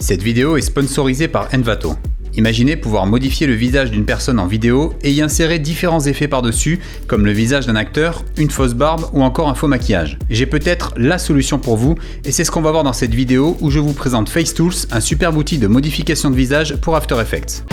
Cette vidéo est sponsorisée par Envato. Imaginez pouvoir modifier le visage d'une personne en vidéo et y insérer différents effets par-dessus, comme le visage d'un acteur, une fausse barbe ou encore un faux maquillage. J'ai peut-être la solution pour vous et c'est ce qu'on va voir dans cette vidéo où je vous présente FaceTools, un superbe outil de modification de visage pour After Effects.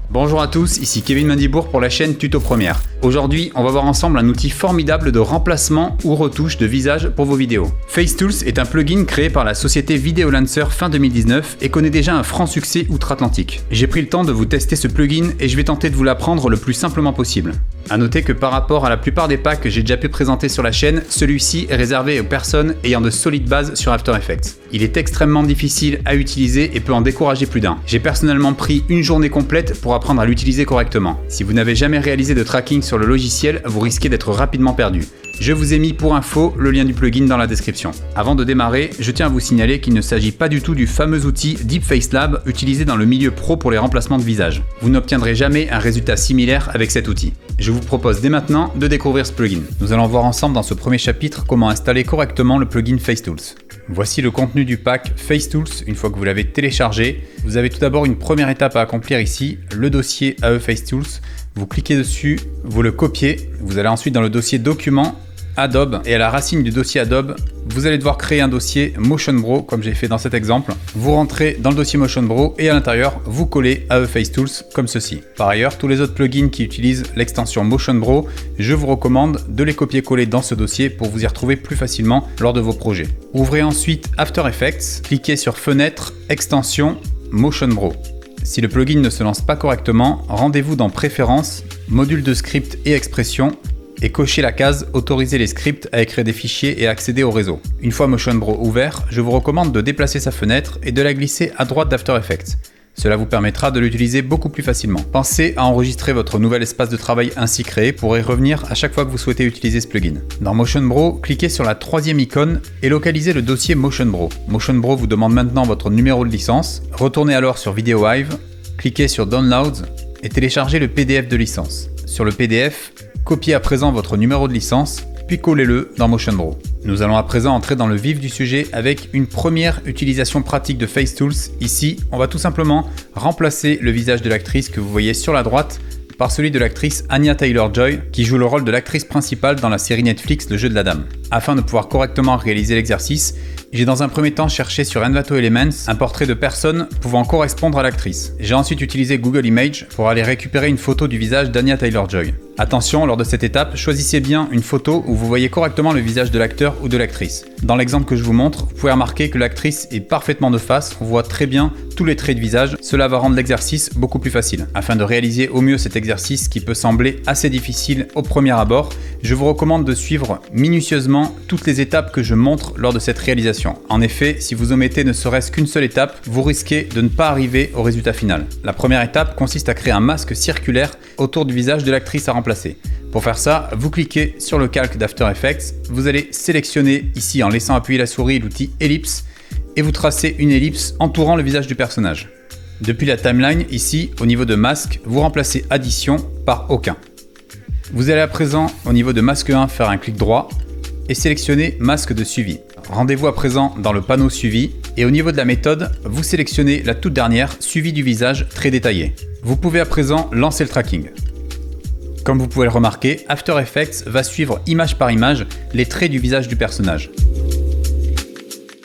Bonjour à tous, ici Kevin Mandibourg pour la chaîne Tuto Première. Aujourd'hui, on va voir ensemble un outil formidable de remplacement ou retouche de visage pour vos vidéos. FaceTools est un plugin créé par la société Videolancer fin 2019 et connaît déjà un franc succès outre-Atlantique. J'ai pris le temps de vous tester ce plugin et je vais tenter de vous l'apprendre le plus simplement possible. A noter que par rapport à la plupart des packs que j'ai déjà pu présenter sur la chaîne, celui-ci est réservé aux personnes ayant de solides bases sur After Effects. Il est extrêmement difficile à utiliser et peut en décourager plus d'un. J'ai personnellement pris une journée complète pour apprendre à l'utiliser correctement. Si vous n'avez jamais réalisé de tracking sur le logiciel, vous risquez d'être rapidement perdu. Je vous ai mis pour info le lien du plugin dans la description. Avant de démarrer, je tiens à vous signaler qu'il ne s'agit pas du tout du fameux outil Deep Face Lab utilisé dans le milieu pro pour les remplacements de visage. Vous n'obtiendrez jamais un résultat similaire avec cet outil. Je vous propose dès maintenant de découvrir ce plugin. Nous allons voir ensemble dans ce premier chapitre comment installer correctement le plugin FaceTools. Voici le contenu du pack FaceTools une fois que vous l'avez téléchargé. Vous avez tout d'abord une première étape à accomplir ici, le dossier AE FaceTools. Vous cliquez dessus, vous le copiez, vous allez ensuite dans le dossier Documents, Adobe, et à la racine du dossier Adobe, vous allez devoir créer un dossier Motion Bro comme j'ai fait dans cet exemple. Vous rentrez dans le dossier Motion Bro et à l'intérieur, vous collez AE FaceTools comme ceci. Par ailleurs, tous les autres plugins qui utilisent l'extension Motion Bro, je vous recommande de les copier-coller dans ce dossier pour vous y retrouver plus facilement lors de vos projets. Ouvrez ensuite After Effects, cliquez sur Fenêtre, Extension, Motion Bro. Si le plugin ne se lance pas correctement, rendez-vous dans Préférences, Module de script et expression et cochez la case « Autoriser les scripts à écrire des fichiers et à accéder au réseau ». Une fois Motion Bro ouvert, je vous recommande de déplacer sa fenêtre et de la glisser à droite d'After Effects. Cela vous permettra de l'utiliser beaucoup plus facilement. Pensez à enregistrer votre nouvel espace de travail ainsi créé pour y revenir à chaque fois que vous souhaitez utiliser ce plugin. Dans Motion Bro, cliquez sur la troisième icône et localisez le dossier Motion Bro. Motion Bro vous demande maintenant votre numéro de licence. Retournez alors sur Video Hive, cliquez sur Downloads et téléchargez le PDF de licence. Sur le PDF, copiez à présent votre numéro de licence, puis collez-le dans Motion Bro. Nous allons à présent entrer dans le vif du sujet avec une première utilisation pratique de FaceTools. Ici, on va tout simplement remplacer le visage de l'actrice que vous voyez sur la droite par celui de l'actrice Anya Taylor-Joy qui joue le rôle de l'actrice principale dans la série Netflix Le Jeu de la Dame. Afin de pouvoir correctement réaliser l'exercice, j'ai dans un premier temps cherché sur Envato Elements un portrait de personne pouvant correspondre à l'actrice. J'ai ensuite utilisé Google Images pour aller récupérer une photo du visage d'Anya Taylor-Joy. Attention, lors de cette étape, choisissez bien une photo où vous voyez correctement le visage de l'acteur ou de l'actrice. Dans l'exemple que je vous montre, vous pouvez remarquer que l'actrice est parfaitement de face, on voit très bien tous les traits de visage, cela va rendre l'exercice beaucoup plus facile. Afin de réaliser au mieux cet exercice qui peut sembler assez difficile au premier abord, je vous recommande de suivre minutieusement toutes les étapes que je montre lors de cette réalisation. En effet, si vous omettez ne serait-ce qu'une seule étape, vous risquez de ne pas arriver au résultat final. La première étape consiste à créer un masque circulaire autour du visage de l'actrice à remplacer. Pour faire ça, vous cliquez sur le calque d'After Effects, vous allez sélectionner ici en laissant appuyer la souris l'outil ellipse et vous tracez une ellipse entourant le visage du personnage. Depuis la timeline, ici, au niveau de masque, vous remplacez addition par aucun. Vous allez à présent, au niveau de masque 1, faire un clic droit et sélectionner masque de suivi. Rendez-vous à présent dans le panneau suivi et au niveau de la méthode, vous sélectionnez la toute dernière, suivi du visage très détaillé. Vous pouvez à présent lancer le tracking. Comme vous pouvez le remarquer, After Effects va suivre image par image les traits du visage du personnage.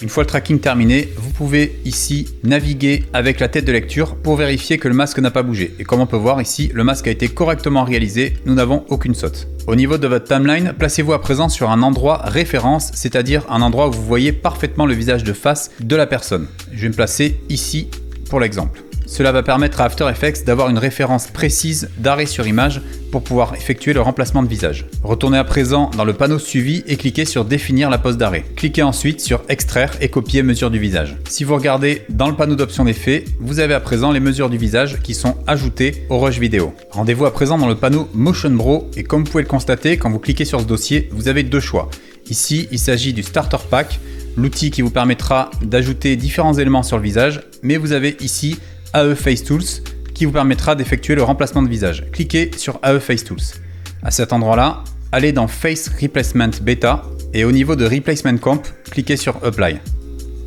Une fois le tracking terminé, vous pouvez ici naviguer avec la tête de lecture pour vérifier que le masque n'a pas bougé. Et comme on peut voir ici, le masque a été correctement réalisé, nous n'avons aucune saute. Au niveau de votre timeline, placez-vous à présent sur un endroit référence, c'est-à-dire un endroit où vous voyez parfaitement le visage de face de la personne. Je vais me placer ici pour l'exemple. Cela va permettre à After Effects d'avoir une référence précise d'arrêt sur image pour pouvoir effectuer le remplacement de visage. Retournez à présent dans le panneau suivi et cliquez sur définir la pose d'arrêt. Cliquez ensuite sur extraire et copier mesure du visage. Si vous regardez dans le panneau d'options d'effets, vous avez à présent les mesures du visage qui sont ajoutées au rush vidéo. Rendez-vous à présent dans le panneau Motion Bro et comme vous pouvez le constater, quand vous cliquez sur ce dossier, vous avez deux choix. Ici, il s'agit du Starter Pack, l'outil qui vous permettra d'ajouter différents éléments sur le visage, mais vous avez ici AE FaceTools qui vous permettra d'effectuer le remplacement de visage. Cliquez sur AE FaceTools. À cet endroit-là, allez dans Face Replacement Beta et au niveau de Replacement Comp, cliquez sur Apply.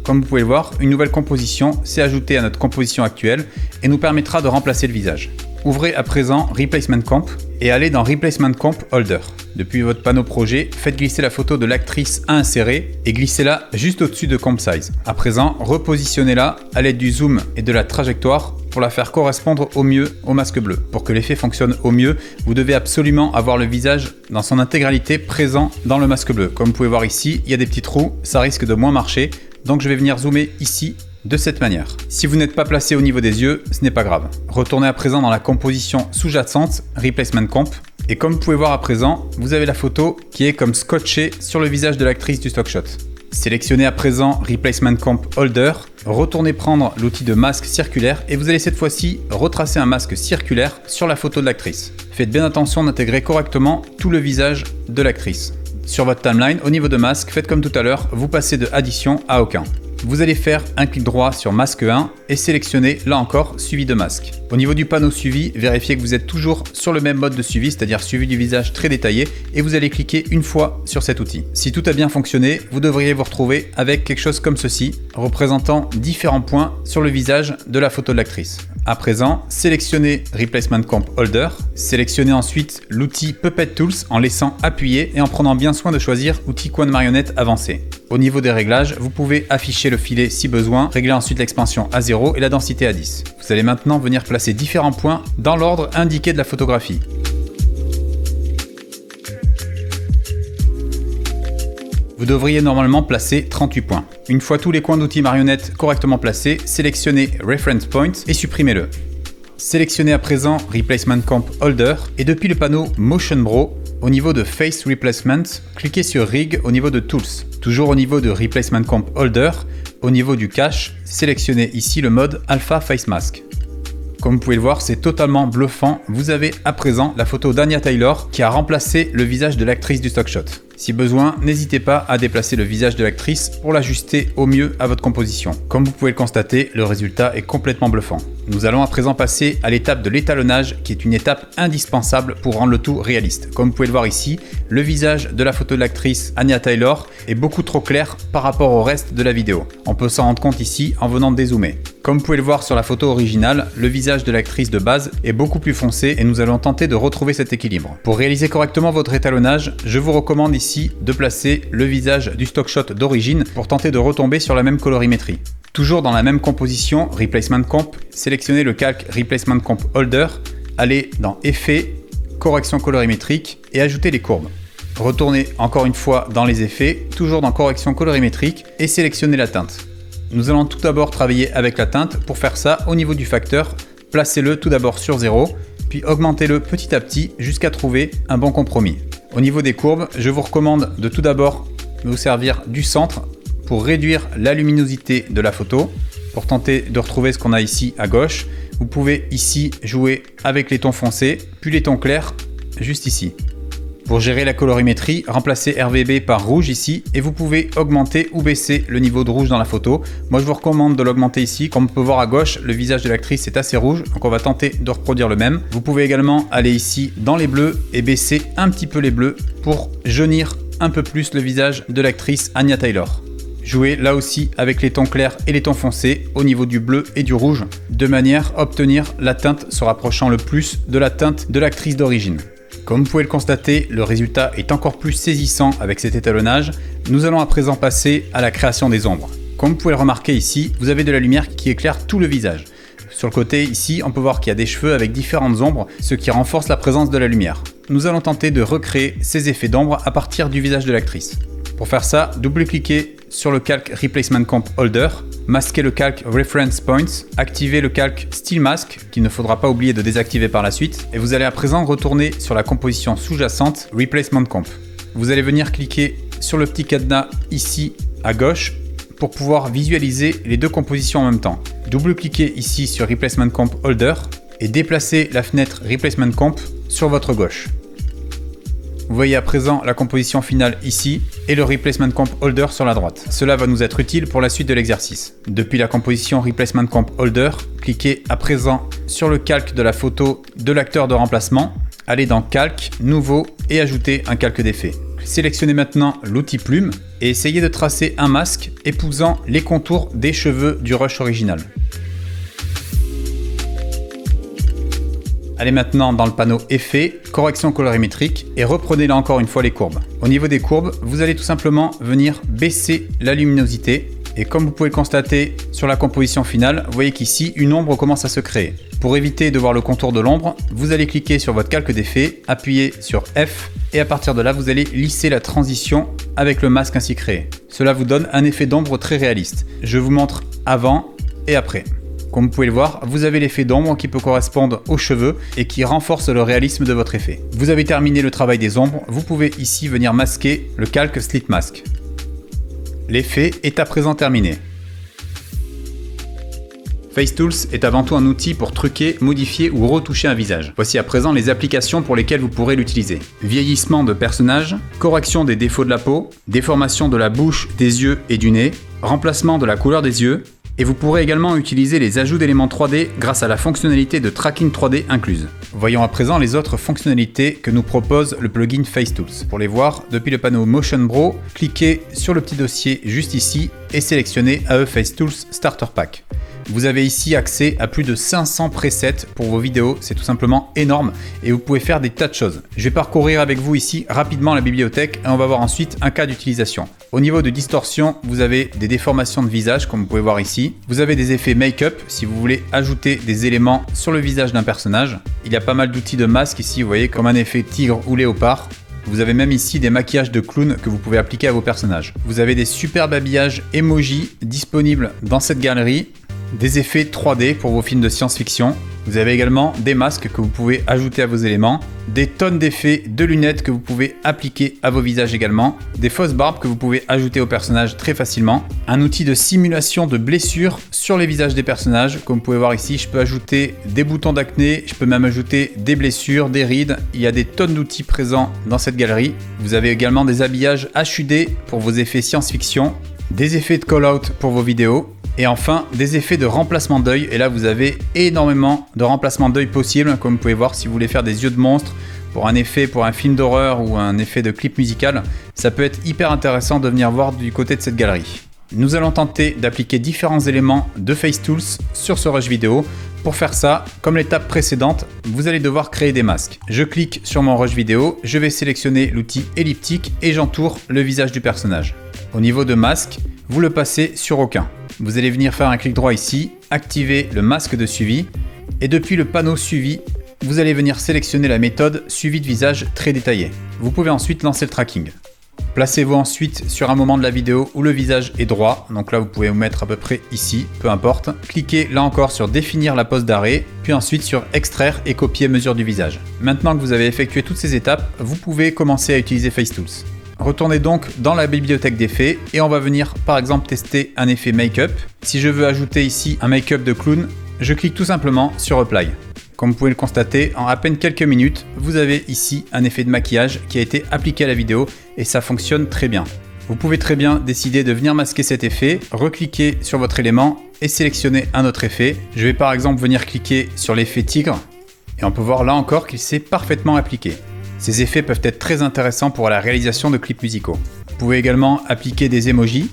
Comme vous pouvez le voir, une nouvelle composition s'est ajoutée à notre composition actuelle et nous permettra de remplacer le visage. Ouvrez à présent Replacement Comp et allez dans Replacement Comp Holder. Depuis votre panneau projet, faites glisser la photo de l'actrice à insérer et glissez-la juste au-dessus de Comp Size. À présent, repositionnez-la à l'aide du zoom et de la trajectoire pour la faire correspondre au mieux au masque bleu. Pour que l'effet fonctionne au mieux, vous devez absolument avoir le visage dans son intégralité présent dans le masque bleu. Comme vous pouvez voir ici, il y a des petits trous, ça risque de moins marcher. Donc je vais venir zoomer ici de cette manière. Si vous n'êtes pas placé au niveau des yeux, ce n'est pas grave. Retournez à présent dans la composition sous-jacente, Replacement Comp, et comme vous pouvez voir à présent, vous avez la photo qui est comme scotchée sur le visage de l'actrice du stock shot. Sélectionnez à présent Replacement Comp Holder, retournez prendre l'outil de masque circulaire et vous allez cette fois-ci retracer un masque circulaire sur la photo de l'actrice. Faites bien attention d'intégrer correctement tout le visage de l'actrice. Sur votre timeline, au niveau de masque, faites comme tout à l'heure, vous passez de addition à aucun. Vous allez faire un clic droit sur masque 1 et sélectionner là encore suivi de masque. Au niveau du panneau suivi, vérifiez que vous êtes toujours sur le même mode de suivi, c'est-à-dire suivi du visage très détaillé, et vous allez cliquer une fois sur cet outil. Si tout a bien fonctionné, vous devriez vous retrouver avec quelque chose comme ceci, représentant différents points sur le visage de la photo de l'actrice. À présent, sélectionnez Replacement Comp Holder, sélectionnez ensuite l'outil Puppet Tools en laissant appuyer et en prenant bien soin de choisir outil coin de marionnette avancé. Au niveau des réglages, vous pouvez afficher le filet si besoin, régler ensuite l'expansion à 0 et la densité à 10. Vous allez maintenant venir placer différents points dans l'ordre indiqué de la photographie. Vous devriez normalement placer 38 points. Une fois tous les coins d'outils marionnettes correctement placés, sélectionnez Reference Point et supprimez-le. Sélectionnez à présent Replacement Comp Holder et depuis le panneau Motion Bro, au niveau de Face Replacement, cliquez sur Rig au niveau de Tools. Toujours au niveau de Replacement Comp Holder, au niveau du cache, sélectionnez ici le mode Alpha Face Mask. Comme vous pouvez le voir, c'est totalement bluffant. Vous avez à présent la photo d'Anya Taylor qui a remplacé le visage de l'actrice du stock shot. Si besoin, n'hésitez pas à déplacer le visage de l'actrice pour l'ajuster au mieux à votre composition. Comme vous pouvez le constater, le résultat est complètement bluffant. Nous allons à présent passer à l'étape de l'étalonnage qui est une étape indispensable pour rendre le tout réaliste. Comme vous pouvez le voir ici, le visage de la photo de l'actrice Anya Taylor est beaucoup trop clair par rapport au reste de la vidéo. On peut s'en rendre compte ici en venant de dézoomer. Comme vous pouvez le voir sur la photo originale, le visage de l'actrice de base est beaucoup plus foncé et nous allons tenter de retrouver cet équilibre. Pour réaliser correctement votre étalonnage, je vous recommande ici de placer le visage du stock shot d'origine pour tenter de retomber sur la même colorimétrie. Toujours dans la même composition, Replacement Comp, sélectionnez le calque Replacement Comp Holder, allez dans Effets, Correction colorimétrique et ajoutez les courbes. Retournez encore une fois dans les effets, toujours dans Correction colorimétrique et sélectionnez la teinte. Nous allons tout d'abord travailler avec la teinte. Pour faire ça, au niveau du facteur, placez-le tout d'abord sur 0, puis augmentez-le petit à petit jusqu'à trouver un bon compromis. Au niveau des courbes, je vous recommande de tout d'abord vous servir du centre pour réduire la luminosité de la photo, pour tenter de retrouver ce qu'on a ici à gauche. Vous pouvez ici jouer avec les tons foncés, puis les tons clairs juste ici. Pour gérer la colorimétrie, remplacez RGB par rouge ici et vous pouvez augmenter ou baisser le niveau de rouge dans la photo. Moi je vous recommande de l'augmenter ici. Comme on peut voir à gauche, le visage de l'actrice est assez rouge, donc on va tenter de reproduire le même. Vous pouvez également aller ici dans les bleus et baisser un petit peu les bleus pour jaunir un peu plus le visage de l'actrice Anya Taylor. Jouez là aussi avec les tons clairs et les tons foncés au niveau du bleu et du rouge, de manière à obtenir la teinte se rapprochant le plus de la teinte de l'actrice d'origine. Comme vous pouvez le constater, le résultat est encore plus saisissant avec cet étalonnage. Nous allons à présent passer à la création des ombres. Comme vous pouvez le remarquer ici, vous avez de la lumière qui éclaire tout le visage. Sur le côté ici, on peut voir qu'il y a des cheveux avec différentes ombres, ce qui renforce la présence de la lumière. Nous allons tenter de recréer ces effets d'ombre à partir du visage de l'actrice. Pour faire ça, double-cliquez sur le calque Replacement Comp Holder, masquez le calque Reference Points, activez le calque Still Mask, qu'il ne faudra pas oublier de désactiver par la suite, et vous allez à présent retourner sur la composition sous-jacente Replacement Comp. Vous allez venir cliquer sur le petit cadenas ici à gauche pour pouvoir visualiser les deux compositions en même temps. Double-cliquez ici sur Replacement Comp Holder et déplacez la fenêtre Replacement Comp sur votre gauche. Vous voyez à présent la composition finale ici et le Replacement Comp Holder sur la droite. Cela va nous être utile pour la suite de l'exercice. Depuis la composition Replacement Comp Holder, cliquez à présent sur le calque de la photo de l'acteur de remplacement. allez dans Calque, Nouveau et ajoutez un calque d'effet. Sélectionnez maintenant l'outil plume et essayez de tracer un masque épousant les contours des cheveux du Rush original. Allez maintenant dans le panneau Effets, Correction colorimétrique et reprenez là encore une fois les courbes. Au niveau des courbes, vous allez tout simplement venir baisser la luminosité et comme vous pouvez le constater sur la composition finale, vous voyez qu'ici une ombre commence à se créer. Pour éviter de voir le contour de l'ombre, vous allez cliquer sur votre calque d'effet, appuyer sur F et à partir de là, vous allez lisser la transition avec le masque ainsi créé. Cela vous donne un effet d'ombre très réaliste. Je vous montre avant et après. Comme vous pouvez le voir, vous avez l'effet d'ombre qui peut correspondre aux cheveux et qui renforce le réalisme de votre effet. Vous avez terminé le travail des ombres, vous pouvez ici venir masquer le calque Slit Mask. L'effet est à présent terminé. FaceTools est avant tout un outil pour truquer, modifier ou retoucher un visage. Voici à présent les applications pour lesquelles vous pourrez l'utiliser. Vieillissement de personnages, correction des défauts de la peau, déformation de la bouche, des yeux et du nez, remplacement de la couleur des yeux, et vous pourrez également utiliser les ajouts d'éléments 3D grâce à la fonctionnalité de tracking 3D incluse. Voyons à présent les autres fonctionnalités que nous propose le plugin FaceTools. Pour les voir, depuis le panneau Motion Bro, cliquez sur le petit dossier juste ici et sélectionnez AE FaceTools Starter Pack. Vous avez ici accès à plus de 500 presets pour vos vidéos, c'est tout simplement énorme et vous pouvez faire des tas de choses. Je vais parcourir avec vous ici rapidement la bibliothèque et on va voir ensuite un cas d'utilisation. Au niveau de distorsion, vous avez des déformations de visage comme vous pouvez voir ici. Vous avez des effets make-up si vous voulez ajouter des éléments sur le visage d'un personnage. Il y a pas mal d'outils de masque ici, vous voyez, comme un effet tigre ou léopard. Vous avez même ici des maquillages de clown que vous pouvez appliquer à vos personnages. Vous avez des superbes habillages emoji disponibles dans cette galerie. Des effets 3D pour vos films de science-fiction. Vous avez également des masques que vous pouvez ajouter à vos éléments, des tonnes d'effets de lunettes que vous pouvez appliquer à vos visages également, des fausses barbes que vous pouvez ajouter aux personnages très facilement, un outil de simulation de blessures sur les visages des personnages. Comme vous pouvez voir ici, je peux ajouter des boutons d'acné, je peux même ajouter des blessures, des rides. Il y a des tonnes d'outils présents dans cette galerie. Vous avez également des habillages HUD pour vos effets science-fiction, des effets de call-out pour vos vidéos, et enfin, des effets de remplacement d'œil. Et là, vous avez énormément de remplacement d'œil possibles. Comme vous pouvez voir, si vous voulez faire des yeux de monstre pour un effet, pour un film d'horreur ou un effet de clip musical, ça peut être hyper intéressant de venir voir du côté de cette galerie. Nous allons tenter d'appliquer différents éléments de FaceTools sur ce rush vidéo. Pour faire ça, comme l'étape précédente, vous allez devoir créer des masques. Je clique sur mon rush vidéo, je vais sélectionner l'outil elliptique et j'entoure le visage du personnage. Au niveau de masque, vous le passez sur aucun. Vous allez venir faire un clic droit ici, activer le masque de suivi et depuis le panneau suivi, vous allez venir sélectionner la méthode suivi de visage très détaillé. Vous pouvez ensuite lancer le tracking. Placez-vous ensuite sur un moment de la vidéo où le visage est droit, donc là vous pouvez vous mettre à peu près ici, peu importe. Cliquez là encore sur définir la pose d'arrêt, puis ensuite sur extraire et copier mesure du visage. Maintenant que vous avez effectué toutes ces étapes, vous pouvez commencer à utiliser FaceTools. Retournez donc dans la bibliothèque d'effets et on va venir par exemple tester un effet make-up. Si je veux ajouter ici un make-up de clown, je clique tout simplement sur Apply. Comme vous pouvez le constater, en à peine quelques minutes, vous avez ici un effet de maquillage qui a été appliqué à la vidéo et ça fonctionne très bien. Vous pouvez très bien décider de venir masquer cet effet, recliquer sur votre élément et sélectionner un autre effet. Je vais par exemple venir cliquer sur l'effet tigre et on peut voir là encore qu'il s'est parfaitement appliqué. Ces effets peuvent être très intéressants pour la réalisation de clips musicaux. Vous pouvez également appliquer des emojis.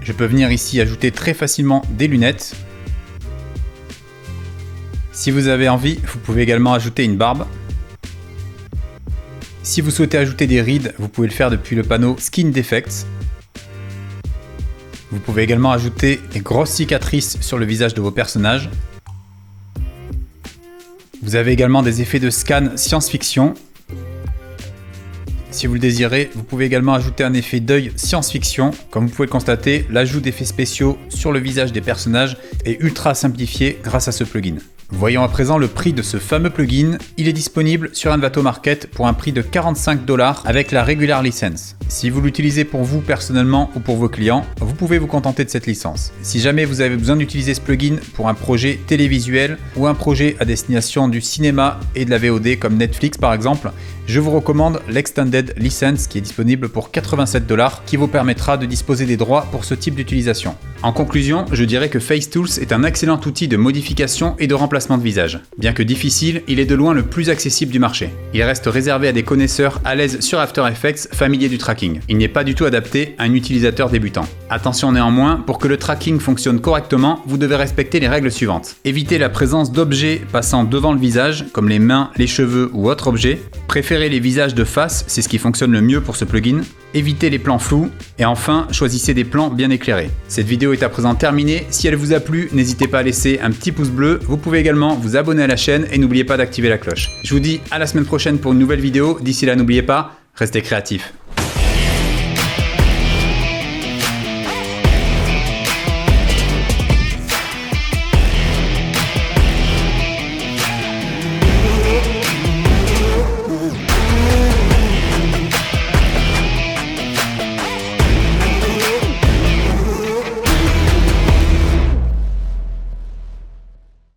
Je peux venir ici ajouter très facilement des lunettes. Si vous avez envie, vous pouvez également ajouter une barbe. Si vous souhaitez ajouter des rides, vous pouvez le faire depuis le panneau Skin Defects. Vous pouvez également ajouter des grosses cicatrices sur le visage de vos personnages. Vous avez également des effets de scan science-fiction. Si vous le désirez, vous pouvez également ajouter un effet d'œil science-fiction. Comme vous pouvez le constater, l'ajout d'effets spéciaux sur le visage des personnages est ultra simplifié grâce à ce plugin. Voyons à présent le prix de ce fameux plugin. Il est disponible sur Envato Market pour un prix de 45 $ avec la Regular License. Si vous l'utilisez pour vous personnellement ou pour vos clients, vous pouvez vous contenter de cette licence. Si jamais vous avez besoin d'utiliser ce plugin pour un projet télévisuel ou un projet à destination du cinéma et de la VOD comme Netflix par exemple, je vous recommande l'Extended License qui est disponible pour 87 $, qui vous permettra de disposer des droits pour ce type d'utilisation. En conclusion, je dirais que FaceTools est un excellent outil de modification et de remplacement de visage. Bien que difficile, il est de loin le plus accessible du marché. Il reste réservé à des connaisseurs à l'aise sur After Effects, familiers du tracking. Il n'est pas du tout adapté à un utilisateur débutant. Attention néanmoins, pour que le tracking fonctionne correctement, vous devez respecter les règles suivantes. Évitez la présence d'objets passant devant le visage, comme les mains, les cheveux ou autres objets. Préférez les visages de face, c'est ce qui fonctionne le mieux pour ce plugin. Évitez les plans flous. Et enfin, choisissez des plans bien éclairés. Cette vidéo est à présent terminée. Si elle vous a plu, n'hésitez pas à laisser un petit pouce bleu. Vous pouvez également vous abonner à la chaîne et n'oubliez pas d'activer la cloche. Je vous dis à la semaine prochaine pour une nouvelle vidéo. D'ici là, n'oubliez pas, restez créatifs.